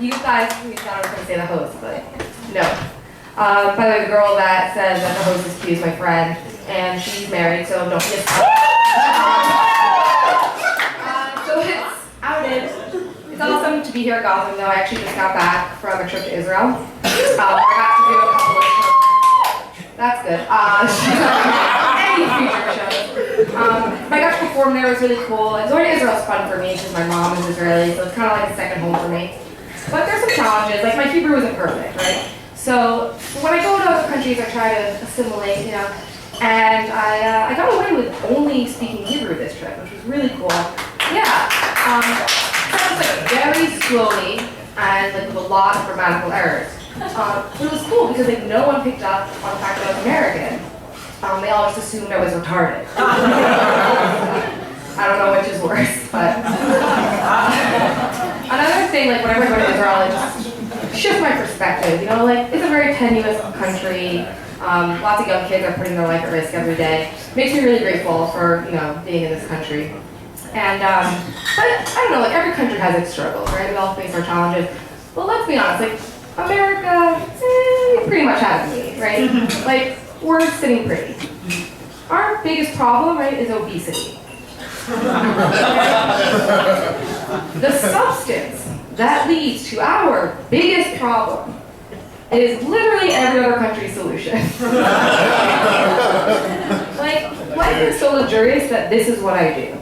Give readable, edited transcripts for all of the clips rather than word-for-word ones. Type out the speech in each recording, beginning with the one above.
You thought I was going to say the host, but no. By the way, the girl that says that the host is cute is my friend, and she's married, so don't be so it's outed. It's awesome to be here at Gotham, though. I actually just got back from a trip to Israel. I got to do a couple of That's good. Any future shows. I got to perform there. It was really cool. Going to Israel is fun for me because my mom is Israeli, so it's kind of like a second home for me. But there's some challenges. Like, my Hebrew isn't perfect, right? So when I go to other countries, I try to assimilate, you know. And I got away with only speaking Hebrew this trip, which was really cool. Yeah. It was like very slowly and like with a lot of grammatical errors. But it was cool because like no one picked up on the fact that I was American. They all just assumed I was retarded. I don't know which is worse, but another thing, like whenever I go to Israel, it just shifts my perspective. You know, like it's a very tenuous country. Lots of young kids are putting their life at risk every day. Makes me really grateful for, you know, being in this country. And, but I don't know, like every country has its struggles, right? We all face our challenges. But let's be honest, like America, pretty much has me, right? Like, we're sitting pretty. Our biggest problem, right, is obesity. The substance that leads to our biggest problem is literally every other country's solution. Like, life is so luxurious that this is what I do.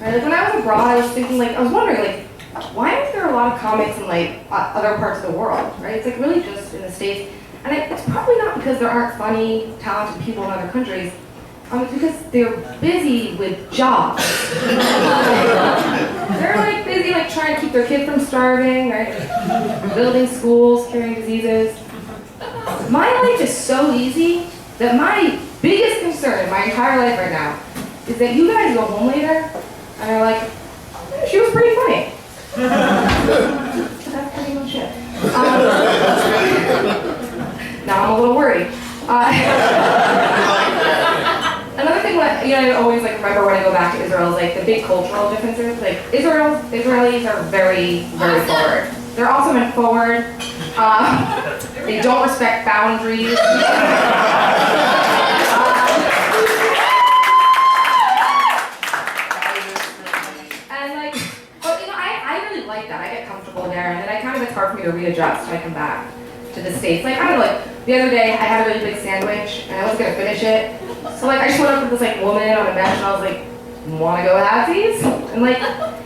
Right? Like when I was abroad, I was thinking, like, I was wondering, like, why aren't there a lot of comics in like other parts of the world, right? It's like really just in the States, and it's probably not because there aren't funny, talented people in other countries. It's because they're busy with jobs. They're like busy like trying to keep their kids from starving, right? Building schools, curing diseases. My life is so easy that my biggest concern in my entire life right now is that you guys go home later and are like, she was pretty funny. That's pretty much it. Now I'm a little worried. Another thing that I always like remember when I go back to Israel is like the big cultural differences. Like Israelis are very, very forward. They're also meant forward. They don't respect boundaries. And like, but I really like that. I get comfortable there, and then it's hard for me to readjust when I come back to the States. Like, I don't know, like, the other day I had a really big sandwich, and I wasn't gonna finish it. So like, I just went up with this like woman on a bench, and I was like, wanna go have these? And like,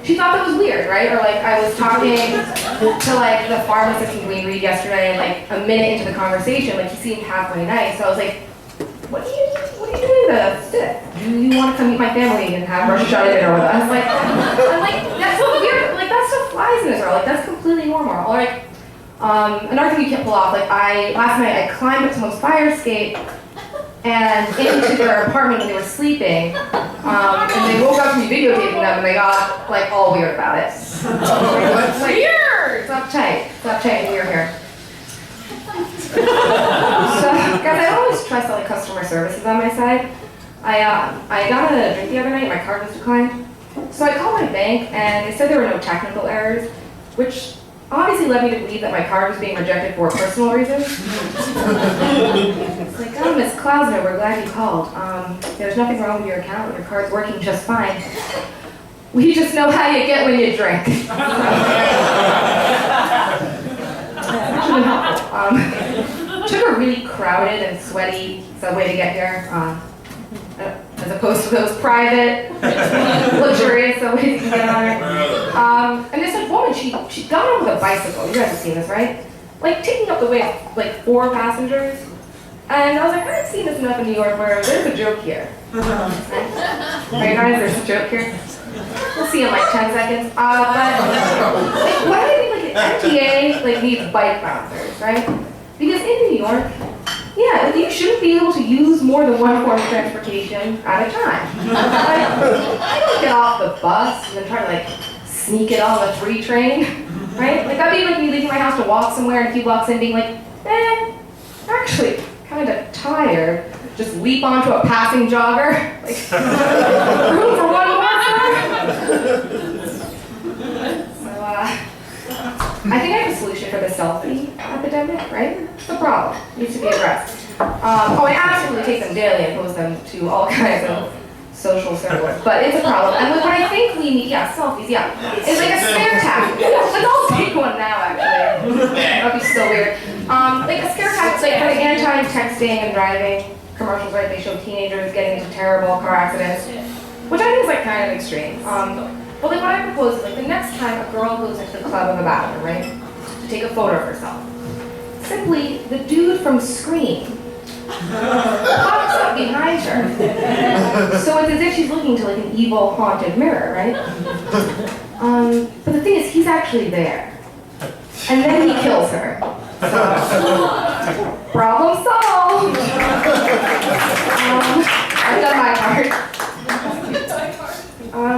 she thought that was weird, right? Or like, I was talking to like the pharmacist in Green Reed yesterday, and like a minute into the conversation, like he seemed halfway nice. So I was like, what are you doing to sit? Do you want to come meet my family and have Rosh Hashanah dinner with us? I'm like, that's so weird. Like that stuff flies in Israel. Like that's completely normal. Or like, another thing you can't pull off. Like last night I climbed up someone's fire escape and into their apartment when they were sleeping, and they woke up to me videotaping them, and they got like all weird about it. It's like, weird! Stop tight, and we're here. So, guys, I always trust that like customer service is on my side. I got a drink the other night, my card was declined. So I called my bank, and they said there were no technical errors, which obviously led me to believe that my card was being rejected for personal reasons. It's like, oh, Miss Klausner, we're glad you called. There's nothing wrong with your account. Your card's working just fine. We just know how you get when you drink. Took a really crowded and sweaty subway to get here, as opposed to those private, luxurious subways you can get on it. And this like, woman, she got on with a bicycle. You guys have seen this, right? Like taking up the weight of like 4 passengers. And I was like, I've seen this enough in New York where there's a joke here. Right, guys, there's a joke here. We'll see in like 10 seconds. But like, why do I think like an MTA like needs bike bouncers, right? Because in New York, yeah, like, you shouldn't be able to use more than one form of transportation at a time. Like, I don't get off the bus and then try to like sneak it on the 3 train, right? Like that'd be like me leaving my house to walk somewhere and a few blocks in being like, actually kind of tired. Just leap onto a passing jogger. Like, room for one more. So, I think I have a solution. admit, right? It's a problem. It needs to be addressed. I absolutely take them daily and pose them to all kinds of social circles, but it's a problem. And what I think we need, selfies, it's like a scare tactic. Let's all take one now, actually. That'd be so weird. Like a scare tactic, like for the anti-texting and driving commercials, right? They show teenagers getting into terrible car accidents, which I think is like kind of extreme. But like what I propose is like the next time a girl goes into the club or the bathroom, right, to take a photo of herself, simply the dude from Scream pops up behind her. So it's as if she's looking to like an evil haunted mirror, right? But the thing is, he's actually there. And then he kills her. So, problem solved. I've done my part.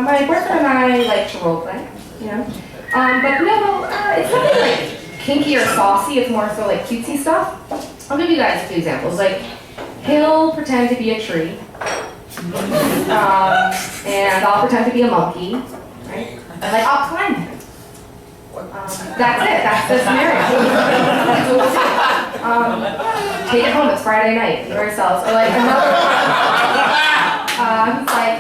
My boyfriend and I like to roleplay, you know? But no, it's nothing like kinky or saucy, it's more so like cutesy stuff. I'll give you guys a few examples. Like, he'll pretend to be a tree, and I'll pretend to be a monkey, right? And like, I'll climb him. That's it, that's the scenario. Take it home, it's Friday night, enjoy yourselves. Or like another one, like,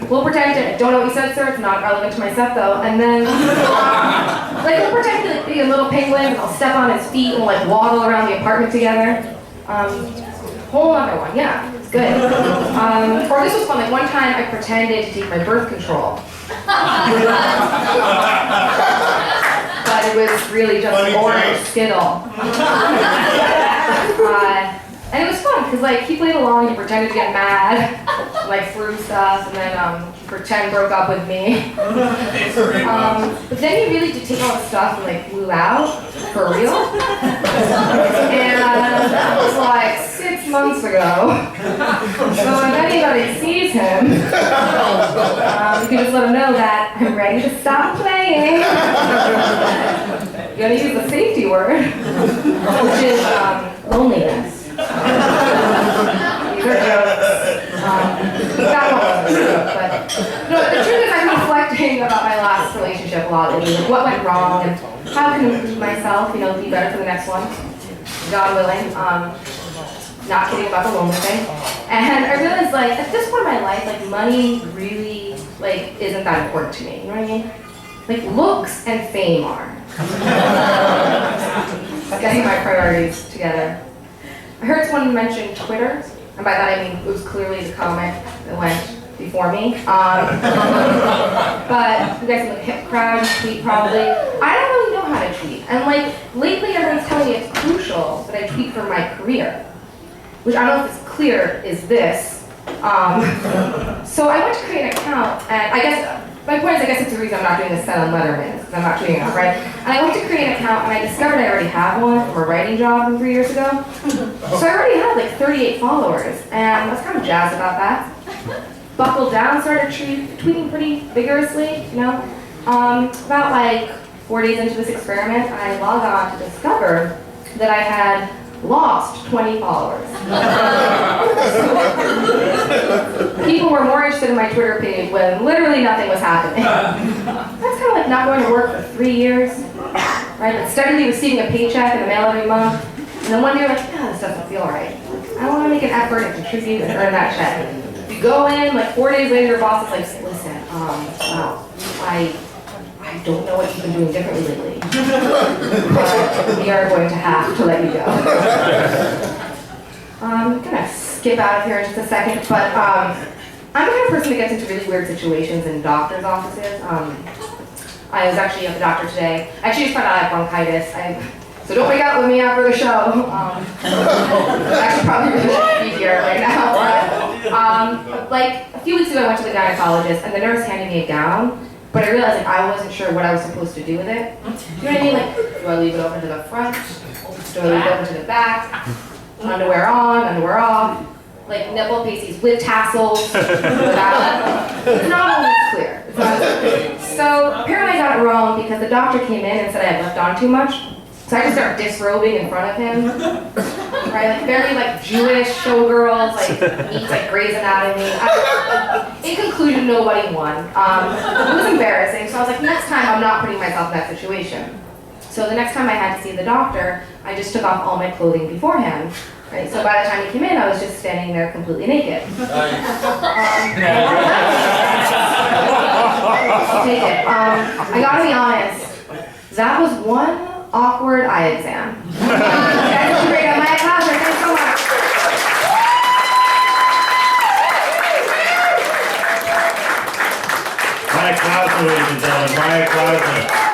we'll pretend to, don't know what you said, sir, it's not relevant to my set though, and then, like, we'll pretend to be a little penguin, and I'll step on his feet and like waddle around the apartment together. Whole other one, yeah, it's good. Or this was fun, like one time I pretended to take my birth control. But it was really just orange Skittle. And it was fun, because like he played along, he pretended to get mad, like threw stuff, and then pretend broke up with me. But then he really did take all the stuff and like flew out, for real. And that was like 6 months ago. So if anybody sees him, you can just let him know that I'm ready to stop playing. You're gonna use the safety word, which is loneliness. These are jokes. That one wasn't a joke, but no, the truth is I'm reflecting about my last relationship a lot lately, like what went wrong and how I can improve myself, you know, be better for the next one, God willing. Not kidding about the lonely thing. And I realized, like, at this point in my life, like, money really, like, isn't that important to me, you know what I mean? Like, looks and fame are. Getting my priorities together. I heard someone mention Twitter, and by that I mean it was clearly the comment that went before me. But you guys are the hip crowd, tweet probably. I don't really know how to tweet, and like lately everyone's telling me it's crucial that I tweet for my career, which I don't know if it's clear is this. So I went to create an account, and I guess my point is, I guess it's the reason I'm not doing this set on Letterman, because I'm not tweeting enough, right? And I went to create an account, and I discovered I already have one from a writing job from 3 years ago. So I already had like 38 followers, and I was kind of jazzed about that. Buckled down, started tweeting pretty vigorously, you know. About like 4 days into this experiment, I logged on to discover that I had lost 20 followers. People were more interested in my Twitter page when literally nothing was happening. That's kind of like not going to work for 3 years, right? Like steadily receiving a paycheck in the mail every month, and then one day you're like, yeah, this doesn't feel right. I want to make an effort and contribute and earn that check. You go in, like 4 days later, your boss is like, listen, wow, I don't know what you've been doing differently lately, but we are going to have to let you go. I'm gonna skip out of here in just a second, but I'm the kind of person that gets into really weird situations in doctor's offices. I was actually at the doctor today. I actually just found out I have bronchitis. So don't wake up with me after the show. I actually probably really shouldn't be here right now. But, like a few weeks ago, I went to the gynecologist, and the nurse handed me a gown. But I realized like I wasn't sure what I was supposed to do with it. Do you know what I mean? Like, do I leave it open to the front? Do I leave it open to the back? Underwear on, underwear off? Like nipple pasties with tassels? Without? It's not always clear. It's not always clear. So apparently I got it wrong because the doctor came in and said I had left on too much. So I just started disrobing in front of him. Right, like very like Jewish showgirls, like meets like Grey's Anatomy. In conclusion, nobody won. It was embarrassing, so I was like, next time I'm not putting myself in that situation. So the next time I had to see the doctor, I just took off all my clothing beforehand. Right? So by the time he came in, I was just standing there completely naked. I'll take it. I gotta be honest, that was one awkward eye exam. You guys look great. I'm Maya Klausner. Thanks so much. Maya Klausner, ladies and gentlemen. Maya Klausner.